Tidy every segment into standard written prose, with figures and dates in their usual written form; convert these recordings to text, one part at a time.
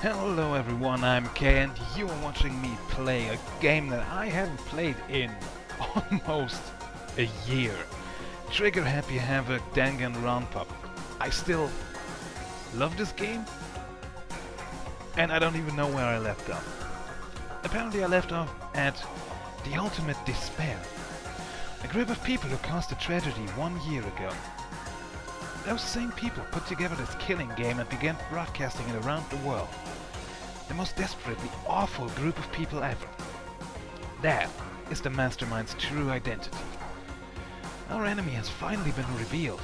Hello everyone, I'm Kay and you are watching me play a game that I haven't played in almost a year. Trigger Happy Havoc Danganronpa. I still love this game and I don't even know where I left off. Apparently I left off at the ultimate despair. A group of people who caused a tragedy 1 year ago. Those same people put together this killing game and began broadcasting it around the world. The most desperately awful group of people ever. That is the mastermind's true identity. Our enemy has finally been revealed.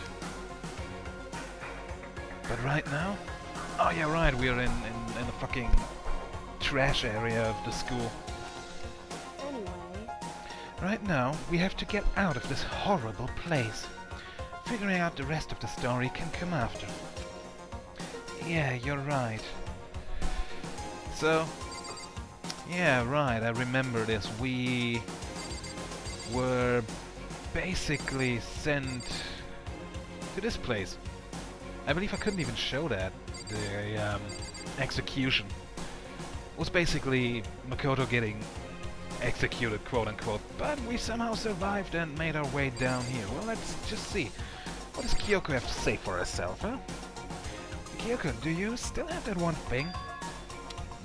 But right now? Oh yeah, right, we are in the fucking trash area of the school. Anyway, Right now, we have to get out of this horrible place. Figuring out the rest of the story can come after. Yeah, you're right. So, yeah, right, I remember this. We were basically sent to this place. I believe I couldn't even show that. The execution was basically Makoto getting executed, quote unquote, but we somehow survived and made our way down here. Well, let's just see. What does Kyoko have to say for herself, huh? Kyoko, do you still have that one thing?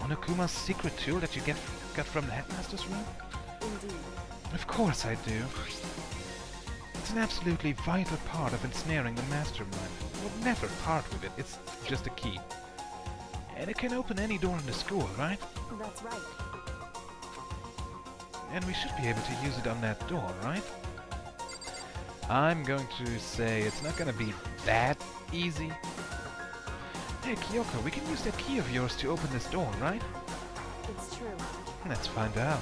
Monokuma's secret tool that you got from the headmaster's room? indeed. Of course I do. It's an absolutely vital part of ensnaring the mastermind. We'll never part with it, it's just a key. And it can open any door in the school, right? That's right. And we should be able to use it on that door, right? I'm going to say it's not gonna be that easy. Hey Kyoko, we can use that key of yours to open this door, right? It's true. Let's find out.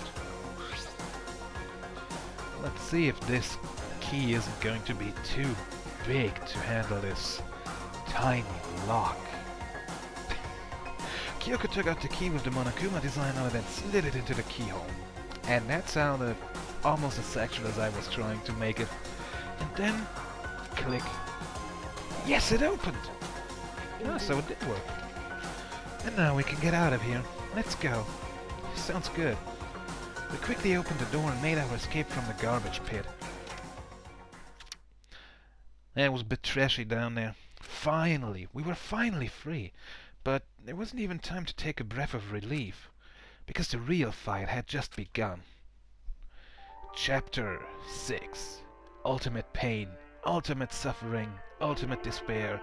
Let's see if this key isn't going to be too big to handle this tiny lock. Kyoko took out the key with the Monokuma design on it and slid it into the keyhole. And that sounded almost as sexual as I was trying to make it. And then, click. Yes, it opened! Oh, so it did work. And now we can get out of here. Let's go. Sounds good. We quickly opened the door and made our escape from the garbage pit. It was a bit trashy down there. Finally, we were finally free. But there wasn't even time to take a breath of relief, because the real fight had just begun. Chapter 6. Ultimate pain, ultimate suffering, ultimate despair,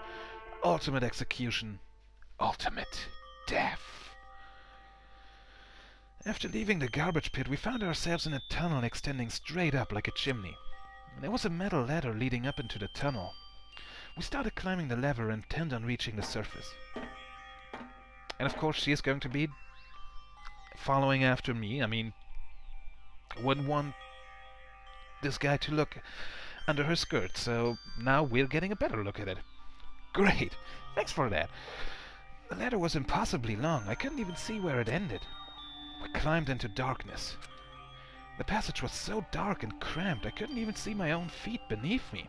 ultimate execution, ultimate death. After leaving the garbage pit, we found ourselves in a tunnel extending straight up like a chimney. There was a metal ladder leading up into the tunnel. We started climbing the ladder intent on reaching the surface. And of course she is going to be following after me. I mean, I wouldn't want this guy to look under her skirt, so now we're getting a better look at it. Great! Thanks for that. The ladder was impossibly long. I couldn't even see where it ended. We climbed into darkness. The passage was so dark and cramped I couldn't even see my own feet beneath me.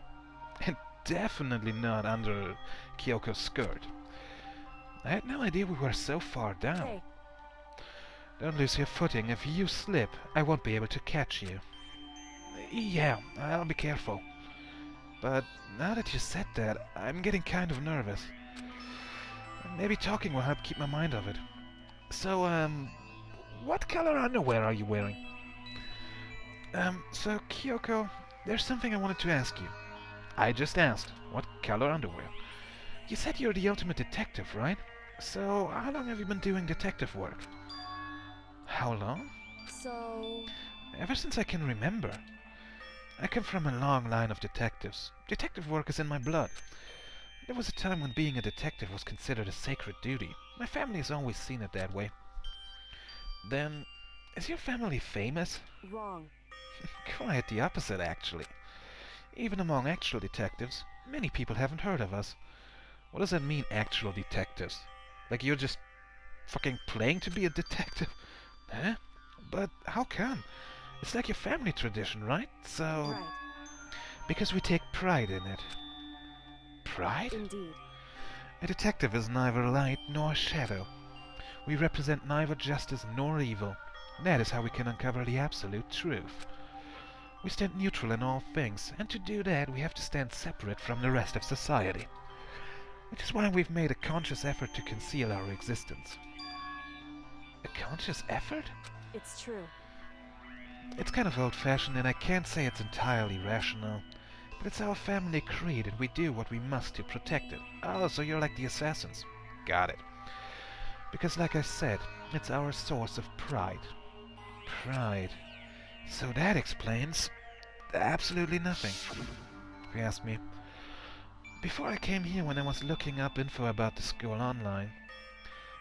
And definitely not under Kyoko's skirt. I had no idea we were so far down. Hey, Don't lose your footing. If you slip, I won't be able to catch you. Yeah, I'll be careful. But now that you said that, I'm getting kind of nervous. Maybe talking will help keep my mind off it. So, what color underwear are you wearing? So Kyoko, there's something I wanted to ask you. I just asked, what color underwear? You said you're the ultimate detective, right? So, how long have you been doing detective work? How long? so... Ever since I can remember. I come from a long line of detectives. Detective work is in my blood. There was a time when being a detective was considered a sacred duty. My family has always seen it that way. Then, is your family famous? wrong. Quite the opposite, actually. Even among actual detectives, many people haven't heard of us. What does that mean, actual detectives? Like you're just fucking playing to be a detective? Huh? But how come? It's like your family tradition, right? So... Right. Because we take pride in it. Pride? Indeed. A detective is neither light nor shadow. We represent neither justice nor evil. That is how we can uncover the absolute truth. We stand neutral in all things, and to do that we have to stand separate from the rest of society. Which is why we've made a conscious effort to conceal our existence. A conscious effort? It's true. It's kind of old-fashioned, and I can't say it's entirely rational. But it's our family creed, and we do what we must to protect it. Oh, so you're like the assassins. Got it. Because like I said, it's our source of pride. Pride. So that explains absolutely nothing, if you ask me. Before I came here when I was looking up info about the school online.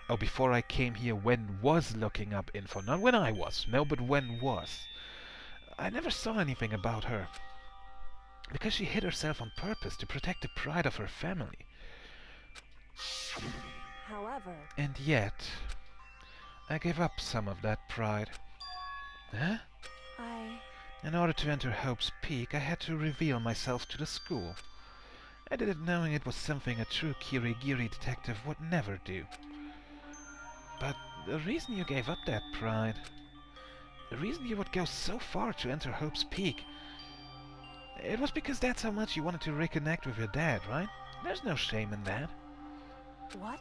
Oh, before I came here when was looking up info. Not when I was. No, but when was. I never saw anything about her. Because she hid herself on purpose to protect the pride of her family. However, And yet, I gave up some of that pride. Huh? In order to enter Hope's Peak, I had to reveal myself to the school. I did it knowing it was something a true Kirigiri detective would never do. But the reason you gave up that pride, the reason you would go so far to enter Hope's Peak, it was because that's how much you wanted to reconnect with your dad, right? There's no shame in that. what?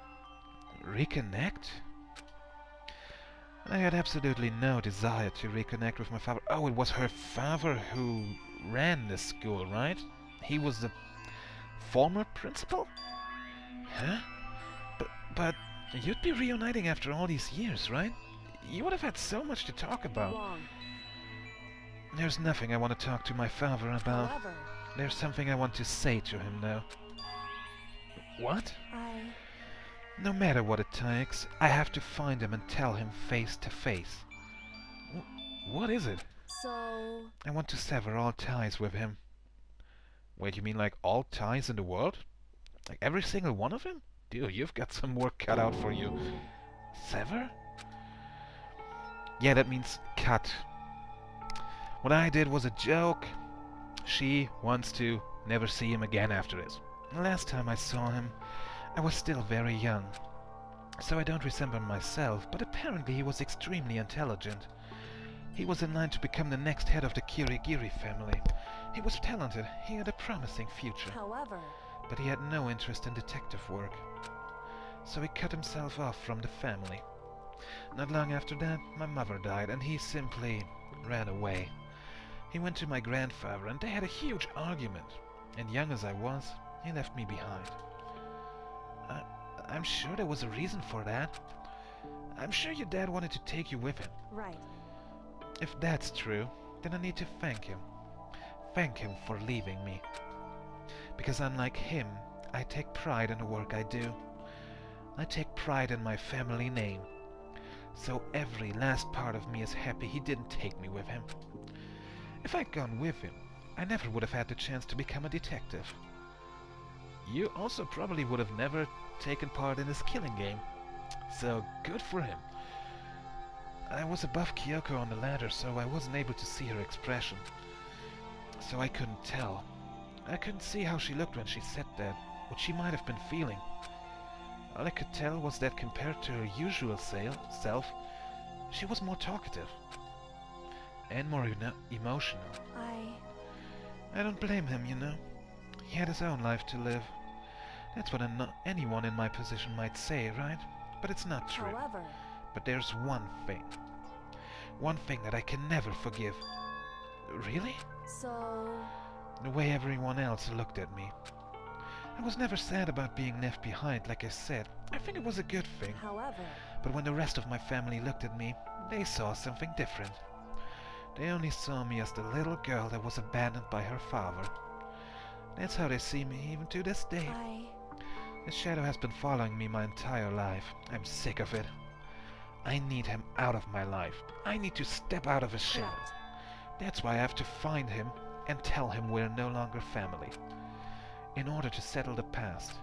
Reconnect? I had absolutely no desire to reconnect with my father. Oh, it was her father who ran the school, right? He was the former principal? Huh? But you'd be reuniting after all these years, right? You would have had so much to talk about. Wrong. There's nothing I want to talk to my father about. However, There's something I want to say to him, though. What? No matter what it takes, I have to find him and tell him face to face. What is it? So... I want to sever all ties with him. Wait, you mean like all ties in the world? Like every single one of them? Dude, you've got some work cut out for you. Sever? Yeah, that means cut. What I did was a joke. She wants to never see him again after this. The last time I saw him, I was still very young. So I don't resemble myself, but apparently he was extremely intelligent. He was in line to become the next head of the Kirigiri family. He was talented, he had a promising future. However, But he had no interest in detective work. So he cut himself off from the family. Not long after that, my mother died, and he simply ran away. He went to my grandfather, and they had a huge argument. And young as I was, he left me behind. I'm sure there was a reason for that. I'm sure your dad wanted to take you with him. right. If that's true, then I need to thank him. Thank him for leaving me. Because unlike him, I take pride in the work I do. I take pride in my family name. So every last part of me is happy he didn't take me with him. If I'd gone with him, I never would have had the chance to become a detective. You also probably would have never taken part in his killing game. So good for him. I was above Kyoko on the ladder, so I wasn't able to see her expression. So I couldn't tell. I couldn't see how she looked when she said that, what she might have been feeling. All I could tell was that compared to her usual self, she was more talkative. And more emotional. I don't blame him, you know. He had his own life to live. That's what anyone in my position might say, right? But it's not true. However, But there's one thing. One thing that I can never forgive. Really? so... The way everyone else looked at me. I was never sad about being left behind, like I said. I think it was a good thing. However, But when the rest of my family looked at me, they saw something different. They only saw me as the little girl that was abandoned by her father. That's how they see me, even to this day. The shadow has been following me my entire life. I'm sick of it. I need him out of my life. I need to step out of his shadow. correct. That's why I have to find him and tell him we're no longer family. In order to settle the past.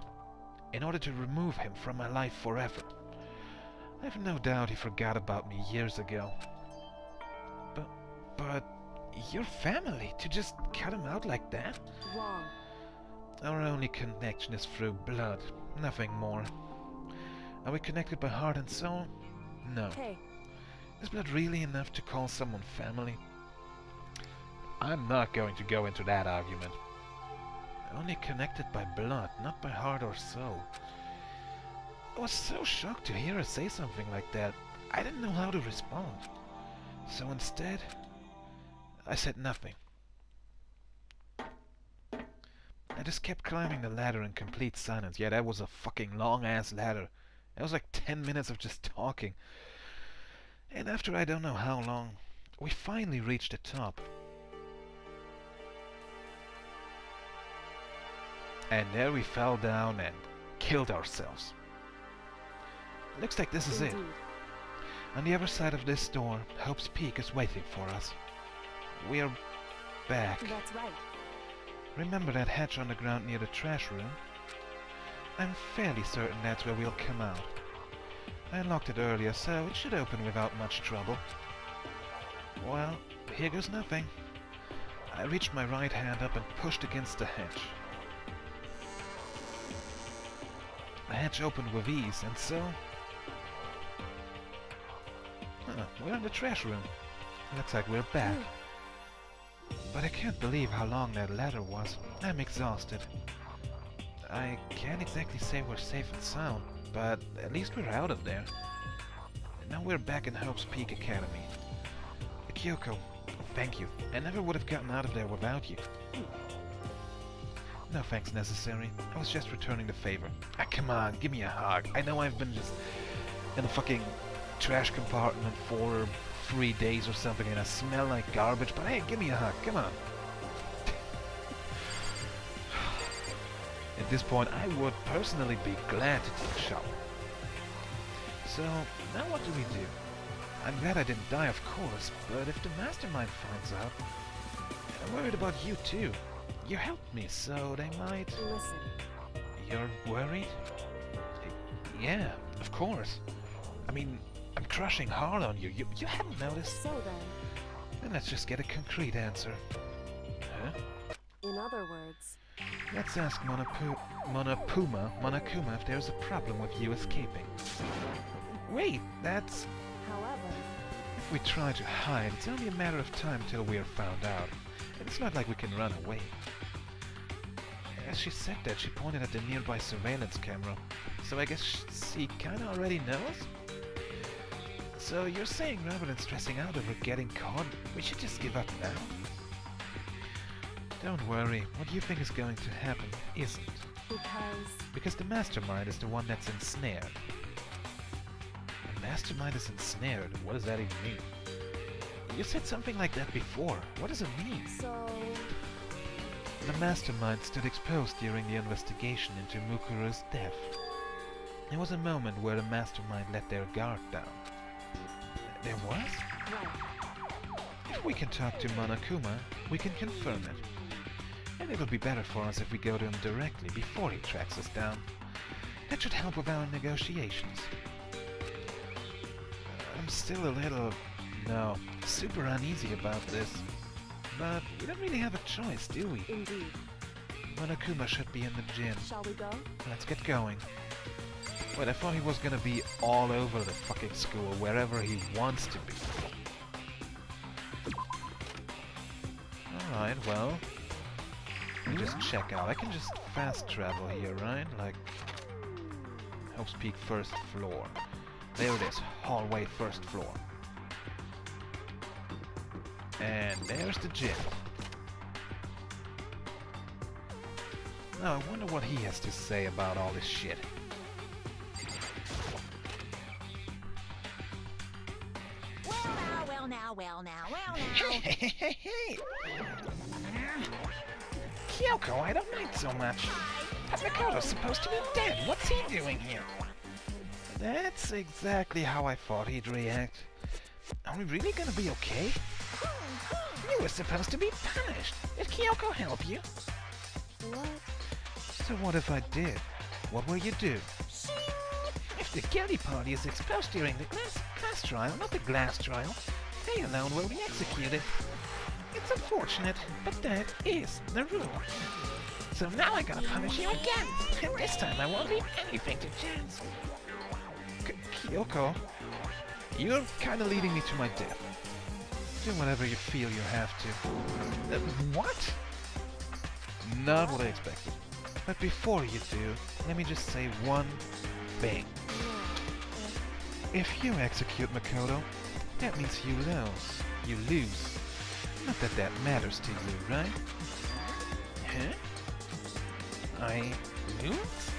In order to remove him from my life forever. I have no doubt he forgot about me years ago. But your family, to just cut him out like that? Wrong. Our only connection is through blood, nothing more. Are we connected by heart and soul? No. Hey, Is blood really enough to call someone family? I'm not going to go into that argument. Only connected by blood, not by heart or soul. I was so shocked to hear her say something like that. I didn't know how to respond. So instead, I said nothing. I just kept climbing the ladder in complete silence. Yeah, that was a fucking long-ass ladder. That was like 10 minutes of just talking. And after I don't know how long, we finally reached the top. And there we fell down and killed ourselves. Looks like this is it. indeed. On the other side of this door, Hope's Peak is waiting for us. We're back. That's right. Remember that hatch on the ground near the trash room? I'm fairly certain that's where we'll come out. I unlocked it earlier, so it should open without much trouble. Well, here goes nothing. I reached my right hand up and pushed against the hatch. The hatch opened with ease, and so... we're in the trash room. Looks like we're back. But I can't believe how long that ladder was. I'm exhausted. I can't exactly say we're safe and sound, but at least we're out of there. Now we're back in Hope's Peak Academy. Kyoko, thank you. I never would have gotten out of there without you. No thanks necessary. I was just returning the favor. Ah, come on, give me a hug. I know I've been just in a fucking trash compartment for 3 days or something and I smell like garbage, but hey, give me a hug, come on. At this point, I would personally be glad to take a shower. So, now what do we do? I'm glad I didn't die, of course, but if the mastermind finds out, I'm worried about you too. You helped me, so they might... Listen, You're worried? Yeah, of course. I mean, I'm crushing hard on you. You haven't noticed? so then, Then let's just get a concrete answer. Huh? in other words, Let's ask Monokuma if there's a problem with you escaping. Wait, that's... however, If we try to hide, it's only a matter of time till we're found out. It's not like we can run away. As she said that, she pointed at the nearby surveillance camera. So I guess she kinda already knows? So you're saying rather than stressing out over getting caught, we should just give up now? Don't worry, what you think is going to happen isn't. Because the mastermind is the one that's ensnared. The mastermind is ensnared? What does that even mean? You said something like that before. What does it mean? so... The mastermind stood exposed during the investigation into Mukuru's death. There was a moment where the mastermind let their guard down. There was? Right. If we can talk to Monokuma, we can confirm it. And it'll be better for us if we go to him directly before he tracks us down. That should help with our negotiations. I'm still a little... no, super uneasy about this. But we don't really have a choice, do we? Indeed. Monokuma should be in the gym. Shall we go? Let's get going. Wait, I thought he was gonna be all over the fucking school, wherever he wants to be. Alright, well... let me just check out. I can just fast travel here, right? Like... Hope's Peak first floor. There it is. Hallway first floor. And there's the gym. Now I wonder what he has to say about all this shit. Well now. Hey! Kyoko, I don't mind so much. But Mikoto's supposed to be dead. What's he doing here? That's exactly how I thought he'd react. Are we really gonna be okay? You were supposed to be punished. Did Kyoko help you? What? So what if I did? What will you do? If the guilty party is exposed during the class trial, not the glass trial, they alone will be executed. It's unfortunate, but that is the rule. So now I gotta punish you again, and this time I won't leave anything to chance. Yoko, you're kinda leading me to my death. Do whatever you feel you have to. What? Not what I expected. But before you do, let me just say one thing. If you execute Makoto, that means you lose. You lose. Not that that matters to you, right? Huh? I lose?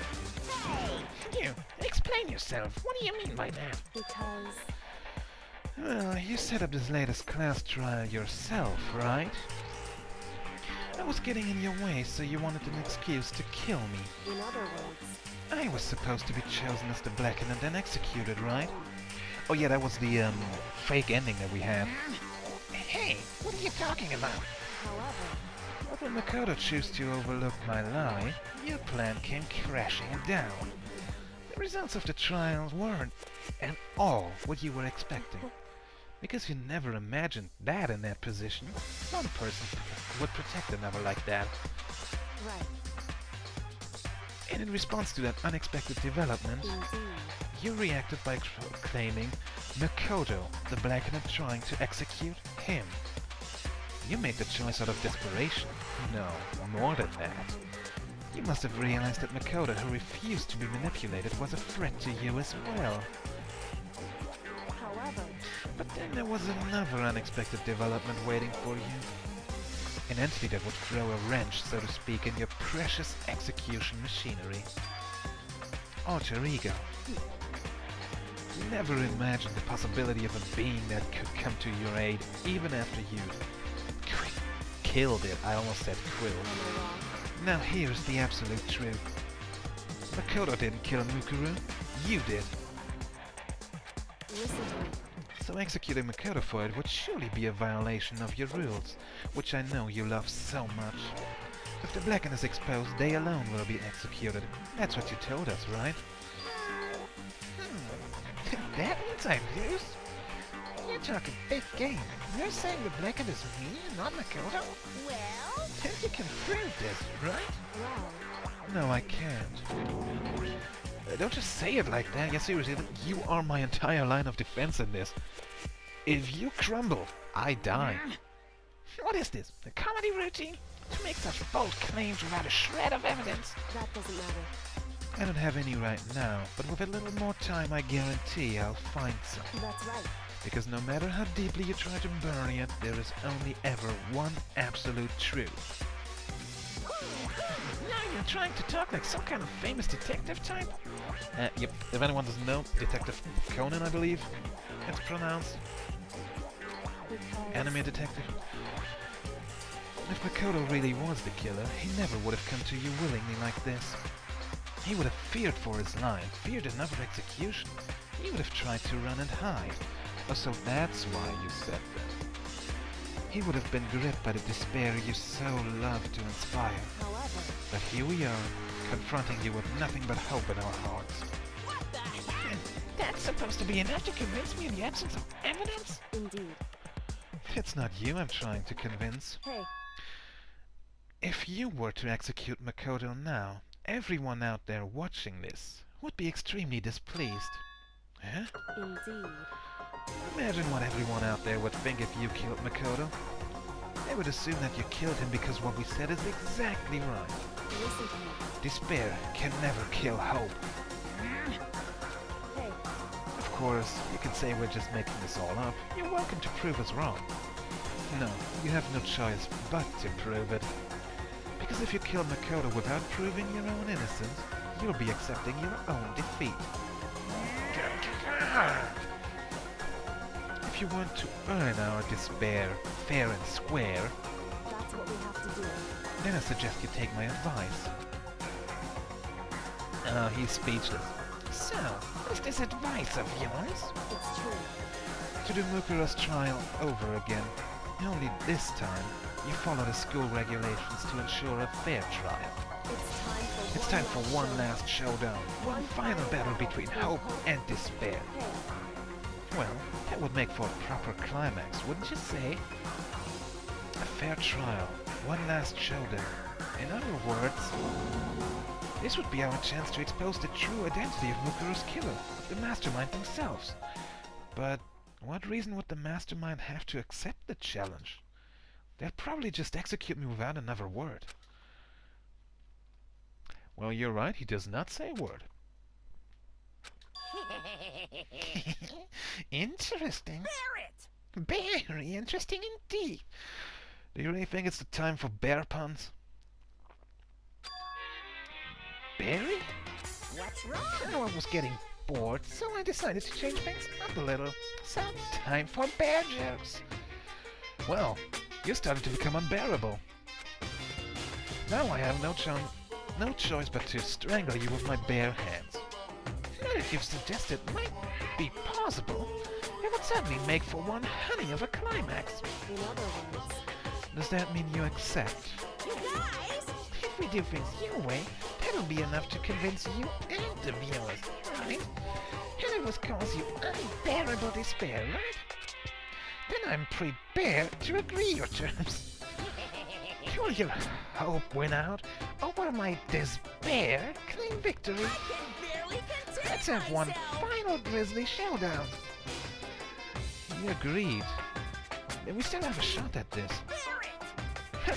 Hey! You, explain yourself. What do you mean by that? Because Well, you set up this latest class trial yourself, right? I was getting in your way, so you wanted an excuse to kill me. in other words, I was supposed to be chosen as the Blackened and then executed, right? Oh yeah, that was the, fake ending that we had. Hey, what are you talking about? however, But when Makoto chose to overlook my lie, your plan came crashing down. The results of the trial weren't at all what you were expecting. Because you never imagined that in that position. One person would protect another like that. right, And in response to that unexpected development, indeed. you reacted by claiming Makoto, the Blackened, trying to execute him. You made the choice out of desperation. No, more than that. You must have realized that Makoto, who refused to be manipulated, was a threat to you as well. However, But then there was another unexpected development waiting for you. An entity that would throw a wrench, so to speak, in your precious execution machinery. Alter Ego. You never imagined the possibility of a being that could come to your aid, even after you'd killed it. I almost said quilled. am I wrong? Now here's the absolute truth. Makoto didn't kill Mukuru. You did. Listen to me. So executing Makoto for it would surely be a violation of your rules, which I know you love so much. If the Blackened is exposed, they alone will be executed. That's what you told us, right? That means I lose? You're talking big game. You're saying the Blackened is me and not Makoto? Well? Then you can prove this, right? Well, No, I can't. Don't just say it like that. Yeah, seriously, you are my entire line of defense in this. If you crumble, I die. What is this? A comedy routine? To make such bold claims without a shred of evidence? that doesn't matter. I don't have any right now, but with a little more time, I guarantee I'll find some. That's right. Because no matter how deeply you try to bury it, there is only ever one absolute truth. Now you're trying to talk like some kind of famous detective type? Yep, if anyone doesn't know, Detective Conan, I believe it's pronounced. Because Anime detective. If Makoto really was the killer, he never would have come to you willingly like this. He would have feared for his life, feared another execution. He would have tried to run and hide. Oh, so that's why you said that. He would have been gripped by the despair you so love to inspire. however, But here we are, confronting you with nothing but hope in our hearts. what the heck? That's supposed to be enough to convince me in the absence of evidence? Indeed. It's not you I'm trying to convince. Hey, If you were to execute Makoto now, everyone out there watching this would be extremely displeased. Huh? indeed. Imagine what everyone out there would think if you killed Makoto. They would assume that you killed him because what we said is exactly right. Listen to me. Despair can never kill hope. Hey, Of course, you can say we're just making this all up. You're welcome to prove us wrong. No, you have no choice but to prove it. Because if you kill Makoto without proving your own innocence, you'll be accepting your own defeat. If you want to earn our despair fair and square, that's what we have to do. then I suggest you take my advice. Oh, he's speechless. So, what's this advice of yours? It's true. To do Mukuro's trial over again. Only this time, you follow the school regulations to ensure a fair trial. It's time for It's time for one last showdown. One final battle between hope and despair. Hey, Well, that would make for a proper climax, wouldn't you say? A fair trial. One last showdown. In other words... This would be our chance to expose the true identity of Mukuru's killer, the mastermind themselves. But what reason would the mastermind have to accept the challenge? They'll probably just execute me without another word. Well, you're right, he does not say a word. Interesting. Very interesting indeed. Do you really think it's the time for bear puns? Barry? What's wrong? I was getting bored, so I decided to change things up a little. So, time for bear jokes. Well, you're starting to become unbearable. Now I have no choice but to strangle you with my bare hands. Now that you've suggested might be possible, it would certainly make for one honey of a climax. In other words, Does that mean you accept? you guys! If we do things your way, that'll be enough to convince you and the viewers, right? And it would cause you unbearable despair, right? Then I'm prepared to agree your terms. Will your hope win out, or will my despair claim victory? I can barely contain Let's have one myself. final grisly showdown. You agreed. Then we still have a shot at this.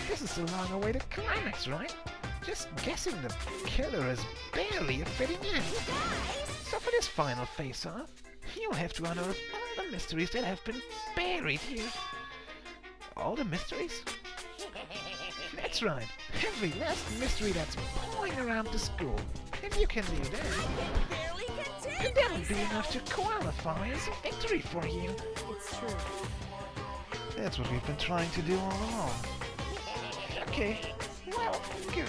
This is a long awaited climax, right? Just guessing the killer is barely a fitting end. So for this final face-off, you'll have to unearth all the mysteries that have been buried here. All the mysteries? That's right. Every last mystery that's pawing around the school. If you can do that, Barely contain then that'll be myself. enough to qualify as a victory for you. It's true. That's what we've been trying to do all along. Okay, well, good.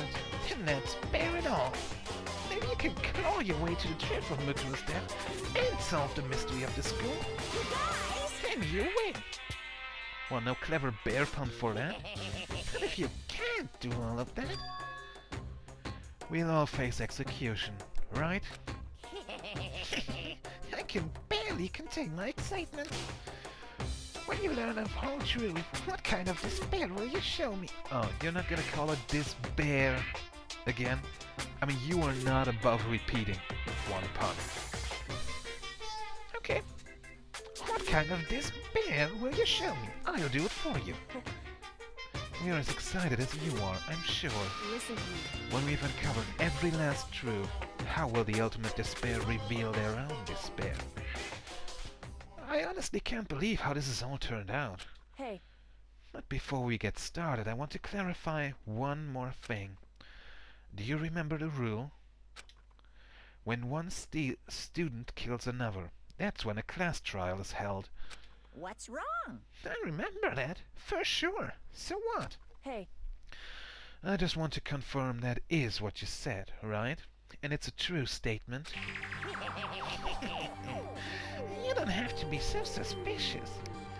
Then let's bear it all. Maybe you can claw your way to the truth of Mukuru's death and solve the mystery of the school. You guys! And you win. Well, no clever bear pun for that. But if you can't do all of that, we'll all face execution, right? I can barely contain my excitement. When you learn the whole truth, what kind of despair will you show me? Oh, you're not gonna call it despair again? I mean, you are not above repeating one pun. Okay. What kind of despair will you show me? I'll do it for you. We're as excited as you are, I'm sure. Listen to me. When we've uncovered every last truth, how will the ultimate despair reveal their own despair? I honestly can't believe how this has all turned out. Hey, But before we get started, I want to clarify one more thing. Do you remember the rule? When one student kills another, that's when a class trial is held. what's wrong? I remember that, for sure. So what? Hey, I just want to confirm that is what you said, right? And it's a true statement. You don't have to be so suspicious.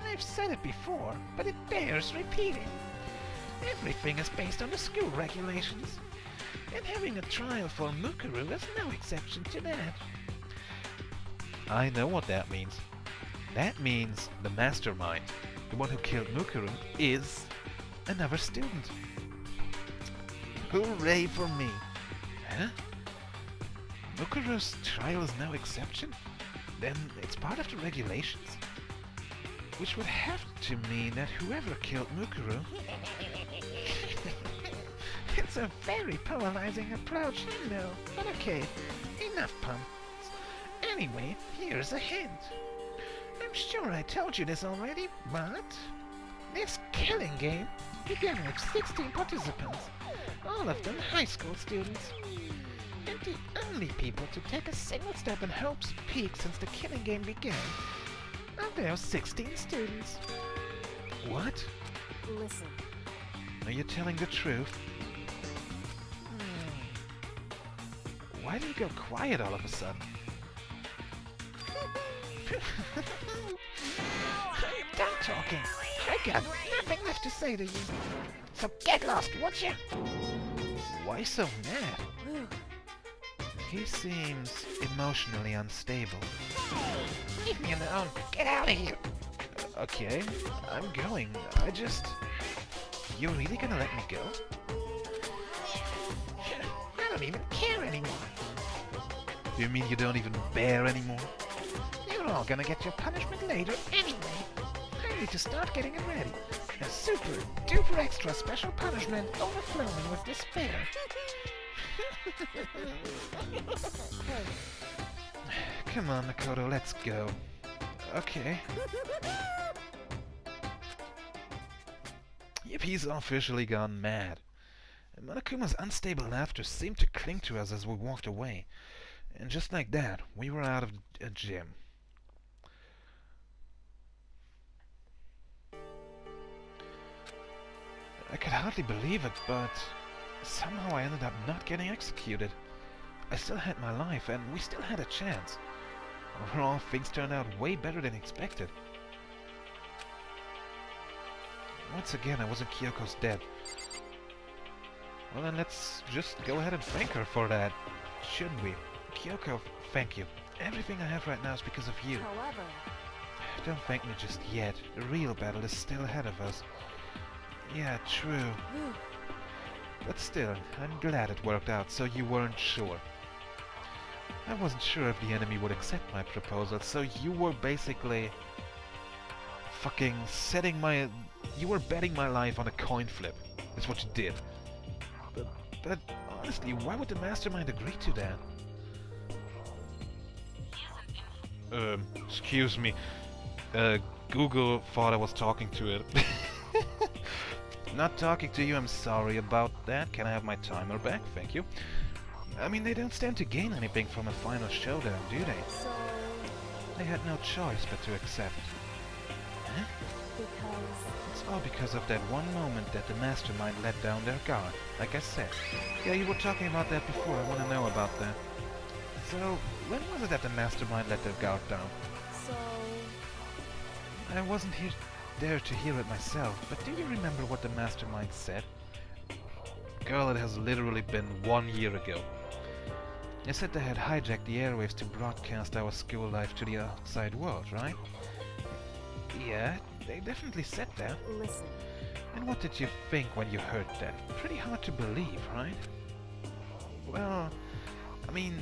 I've said it before, but it bears repeating. Everything is based on the school regulations. And having a trial for Mukuru is no exception to that. I know what that means. That means the mastermind, the one who killed Mukuru, is another student. Hooray for me! Huh? Mukuru's trial is no exception? Then it's part of the regulations? Which would have to mean that whoever killed Mukuru... It's a very polarizing approach, I know, but okay, enough puns. Anyway, here's a hint. I'm sure I told you this already, but... This killing game began with 16 participants, all of them high school students. And the only people to take a single step in Hope's Peak since the killing game began are those 16 students. What? listen. Are you telling the truth? Why do you go quiet all of a sudden? I'm done talking. I got nothing left to say to you. So get lost, won't you? Why so mad? Whew. He seems emotionally unstable. Leave me alone. Get out of here. Okay, I'm going. You're really gonna let me go? I don't even care You mean you don't even bear anymore? You're all gonna get your punishment later anyway. I need to start getting it ready. A super duper extra special punishment overflowing with despair. Hey. Come on, Makoto, let's go. Okay. Yep, he's officially gone mad. Monokuma's unstable laughter seemed to cling to us as we walked away. And just like that, we were out of a gym. I could hardly believe it, but somehow I ended up not getting executed. I still had my life, and we still had a chance. Overall, things turned out way better than expected. Once again, I wasn't Kyoko's dead. Well, then let's just go ahead and thank her for that, shouldn't we? Kyoko, thank you. Everything I have right now is because of you. However, Don't thank me just yet. The real battle is still ahead of us. Yeah, true. But still, I'm glad it worked out, so you weren't sure. I wasn't sure if the enemy would accept my proposal, so you were basically fucking setting my... You were betting my life on a coin flip. That's what you did. But honestly, why would the mastermind agree to that? Excuse me. Google thought I was talking to it. Not talking to you, I'm sorry about that. Can I have my timer back? Thank you. I mean, they don't stand to gain anything from a final showdown, do they? so They had no choice but to accept. Huh? because It's all because of that one moment that the mastermind let down their guard, like I said. Yeah, you were talking about that before, I want to know about that. So, when was it that the mastermind let their guard down? so I wasn't there to hear it myself, but do you remember what the mastermind said? Girl, it has literally been 1 year ago. They said they had hijacked the airwaves to broadcast our school life to the outside world, right? Yeah, they definitely said that. listen. And what did you think when you heard that? Pretty hard to believe, right? Well, I mean,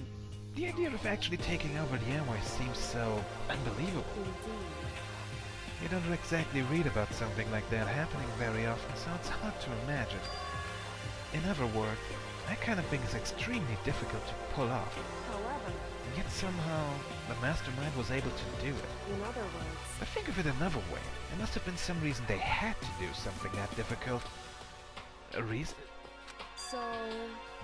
the idea of actually taking over the airwaves seems so unbelievable. Indeed. You don't exactly read about something like that happening very often, so it's hard to imagine. In other words, that kind of thing is extremely difficult to pull off. However, And yet somehow, the mastermind was able to do it. in other words, But think of it another way. There must have been some reason they had to do something that difficult. A reason? so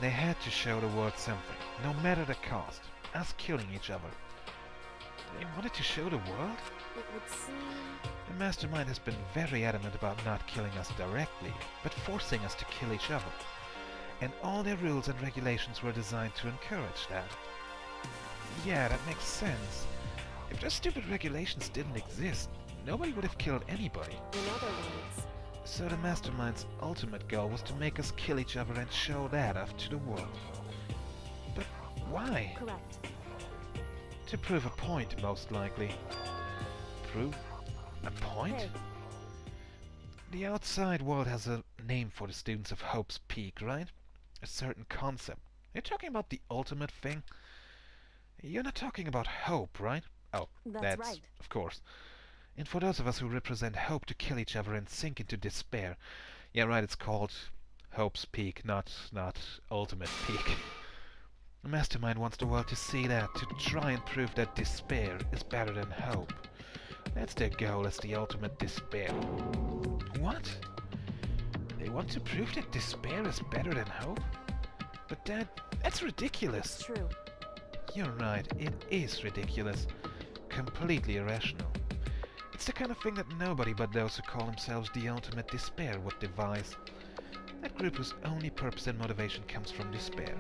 They had to show the world something, no matter the cost. Us killing each other. They wanted to show the world? it would seem The mastermind has been very adamant about not killing us directly, but forcing us to kill each other. And all their rules and regulations were designed to encourage that. Yeah, that makes sense. If those stupid regulations didn't exist, nobody would have killed anybody. in other words, So the mastermind's ultimate goal was to make us kill each other and show that off to the world. But why? correct. To prove a point, most likely. Prove a point? Hey, The outside world has a name for the students of Hope's Peak, right? A certain concept. You're talking about the ultimate thing? You're not talking about hope, right? Oh, that's right. of course. And for those of us who represent hope to kill each other and sink into despair. Yeah, right, it's called Hope's Peak, not Ultimate Peak. The mastermind wants the world to see that, to try and prove that despair is better than hope. That's their goal, as the ultimate despair. What? They want to prove that despair is better than hope? But that's ridiculous. It's true. You're right, it is ridiculous. Completely irrational. It's the kind of thing that nobody but those who call themselves the ultimate despair would devise. That group whose only purpose and motivation comes from despair.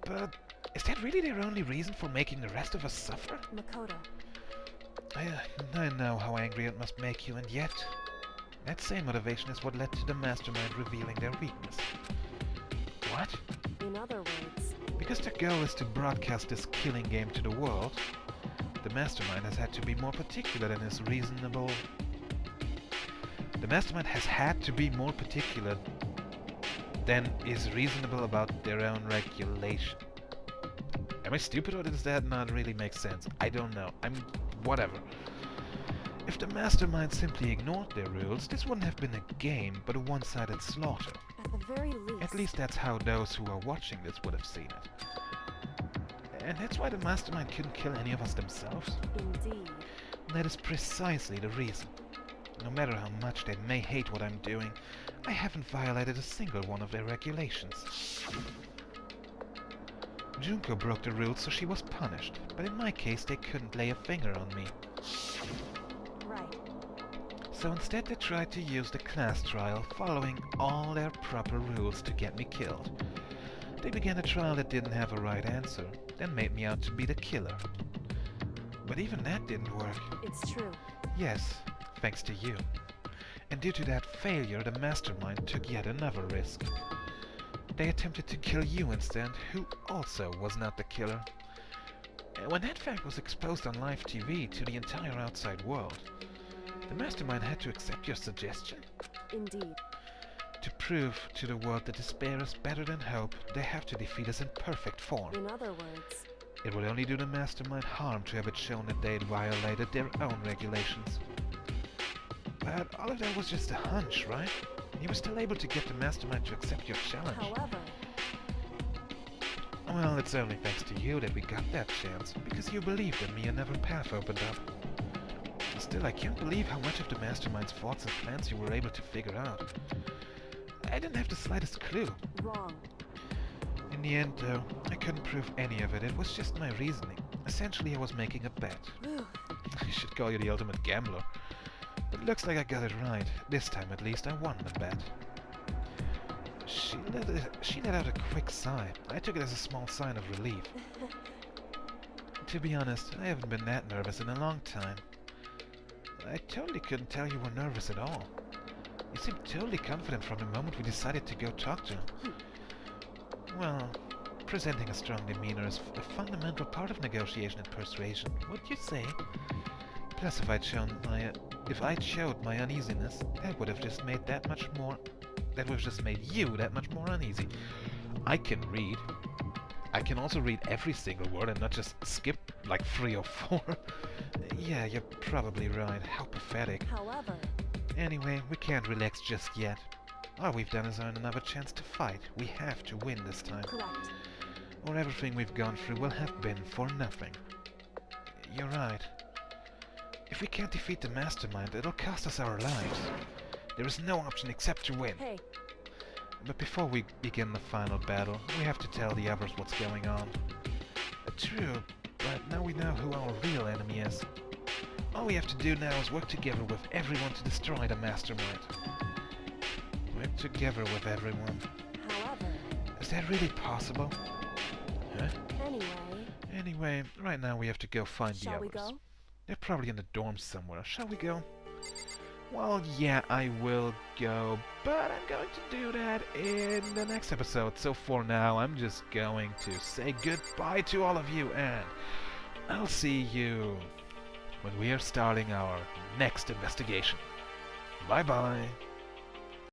But is that really their only reason for making the rest of us suffer? Makoto, I know how angry it must make you, and yet that same motivation is what led to the mastermind revealing their weakness. What? in other words, Because their goal is to broadcast this killing game to the world, the mastermind has had to be more particular than is reasonable. The mastermind has had to be more particular than is reasonable about their own regulation. Am I stupid or does that not really make sense? I don't know. Whatever. If the mastermind simply ignored their rules, this wouldn't have been a game, but a one-sided slaughter. At the very least. At least that's how those who are watching this would have seen it. And that's why the mastermind couldn't kill any of us themselves. Indeed. That is precisely the reason. No matter how much they may hate what I'm doing, I haven't violated a single one of their regulations. Junko broke the rules, so she was punished, but in my case they couldn't lay a finger on me. Right. So instead they tried to use the class trial, following all their proper rules to get me killed. They began a trial that didn't have a right answer, then made me out to be the killer. But even that didn't work. It's true. Yes, thanks to you. And due to that failure, the mastermind took yet another risk. They attempted to kill you instead, who also was not the killer. When that fact was exposed on live TV to the entire outside world, the mastermind had to accept your suggestion. Indeed. To prove to the world that despair is better than hope, they have to defeat us in perfect form. In other words. It would only do the mastermind harm to have it shown that they had violated their own regulations. But all of that was just a hunch, right? You were still able to get the mastermind to accept your challenge. However. Well, it's only thanks to you that we got that chance, because you believed in me and another path opened up. Still, I can't believe how much of the mastermind's thoughts and plans you were able to figure out. I didn't have the slightest clue. Wrong. In the end, though, I couldn't prove any of it. It was just my reasoning. Essentially, I was making a bet. I should call you the ultimate gambler. But it looks like I got it right. This time, at least, I won the bet. She let out a quick sigh. I took it as a small sign of relief. To be honest, I haven't been that nervous in a long time. I totally couldn't tell you were nervous at all. You seemed totally confident from the moment we decided to go talk to him. Well, presenting a strong demeanor is a fundamental part of negotiation and persuasion, wouldn't you say? Plus, if I'd showed my uneasiness, that would have just made you that much more uneasy. I can read. I can also read every single word and not just skip like 3 or 4. Yeah, you're probably right. How pathetic. However. Anyway, we can't relax just yet. All we've done is earn another chance to fight. We have to win this time. Correct. Or everything we've gone through will have been for nothing. You're right. If we can't defeat the mastermind, it'll cost us our lives. There is no option except to win. Hey. But before we begin the final battle, we have to tell the others what's going on. True, but now we know who our real enemy is. All we have to do now is work together with everyone to destroy the mastermind. Work together with everyone. However. Is that really possible? Huh? Anyway, right now we have to go find the Shall others. we go? They're probably in the dorms somewhere. Shall we go? Well, yeah, I will go, but I'm going to do that in the next episode. So for now, I'm just going to say goodbye to all of you, and I'll see you when we are starting our next investigation. Bye-bye.